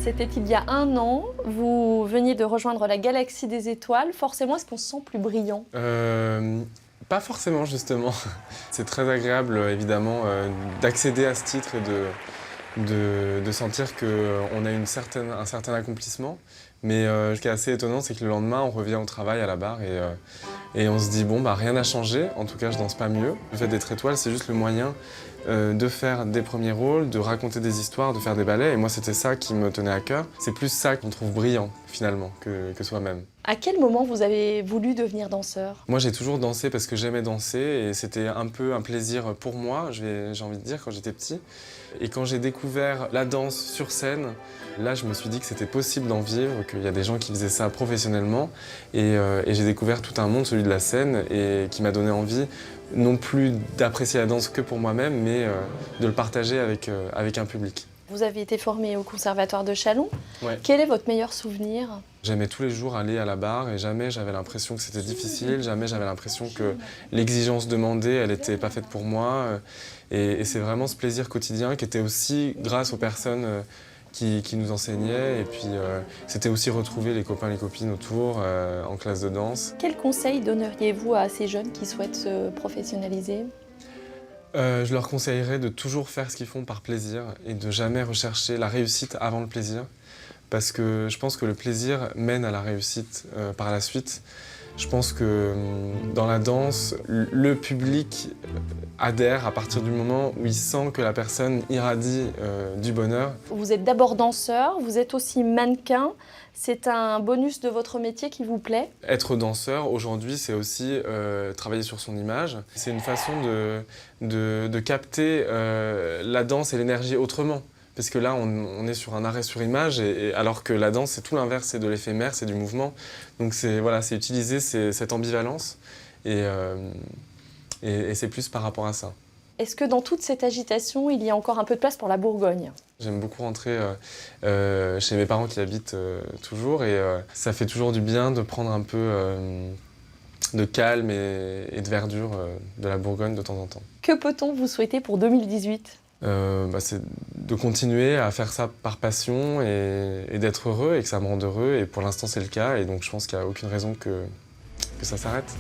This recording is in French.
C'était il y a 1 an, vous veniez de rejoindre la galaxie des étoiles. Forcément, est-ce qu'on se sent plus brillant? Pas forcément, justement. C'est très agréable, évidemment, d'accéder à ce titre et de sentir qu'on a un certain accomplissement. Mais ce qui est assez étonnant, c'est que le lendemain, on revient au travail à la barre et on se dit, bon, bah, rien n'a changé. En tout cas, je danse pas mieux. Le fait d'être étoile, c'est juste le moyen de faire des premiers rôles, de raconter des histoires, de faire des ballets. Et moi, c'était ça qui me tenait à cœur. C'est plus ça qu'on trouve brillant, finalement, que soi-même. À quel moment vous avez voulu devenir danseur? Moi, j'ai toujours dansé parce que j'aimais danser et c'était un peu un plaisir pour moi, j'ai envie de dire, quand j'étais petit. Et quand j'ai découvert la danse sur scène, là, je me suis dit que c'était possible d'en vivre, qu'il y a des gens qui faisaient ça professionnellement. Et j'ai découvert tout un monde, celui de la scène, et qui m'a donné envie, non plus d'apprécier la danse que pour moi-même, mais de le partager avec un public. Vous avez été formé au Conservatoire de Châlons. Ouais. Quel est votre meilleur souvenir? J'aimais tous les jours aller à la barre et jamais j'avais l'impression que c'était difficile, jamais j'avais l'impression que l'exigence demandée, elle n'était pas faite pour moi. Et c'est vraiment ce plaisir quotidien qui était aussi grâce aux personnes qui nous enseignaient. Et puis c'était aussi retrouver les copains, les copines autour en classe de danse. Quel conseil donneriez-vous à ces jeunes qui souhaitent se professionnaliser? Je leur conseillerais de toujours faire ce qu'ils font par plaisir et de jamais rechercher la réussite avant le plaisir. Parce que je pense que le plaisir mène à la réussite par la suite. Je pense que dans la danse, le public adhère à partir du moment où il sent que la personne irradie du bonheur. Vous êtes d'abord danseur, vous êtes aussi mannequin. C'est un bonus de votre métier qui vous plaît? Être danseur, aujourd'hui, c'est aussi travailler sur son image. C'est une façon de capter la danse et l'énergie autrement. Parce que là, on est sur un arrêt sur image, alors que la danse, c'est tout l'inverse, c'est de l'éphémère, c'est du mouvement. Donc c'est utiliser cette ambivalence, et c'est plus par rapport à ça. Est-ce que dans toute cette agitation, il y a encore un peu de place pour la Bourgogne? J'aime beaucoup rentrer chez mes parents qui habitent toujours, et ça fait toujours du bien de prendre un peu de calme et de verdure de la Bourgogne de temps en temps. Que peut-on vous souhaiter pour 2018? C'est de continuer à faire ça par passion et d'être heureux et que ça me rende heureux. Et pour l'instant, c'est le cas. Et donc, je pense qu'il n'y a aucune raison que ça s'arrête.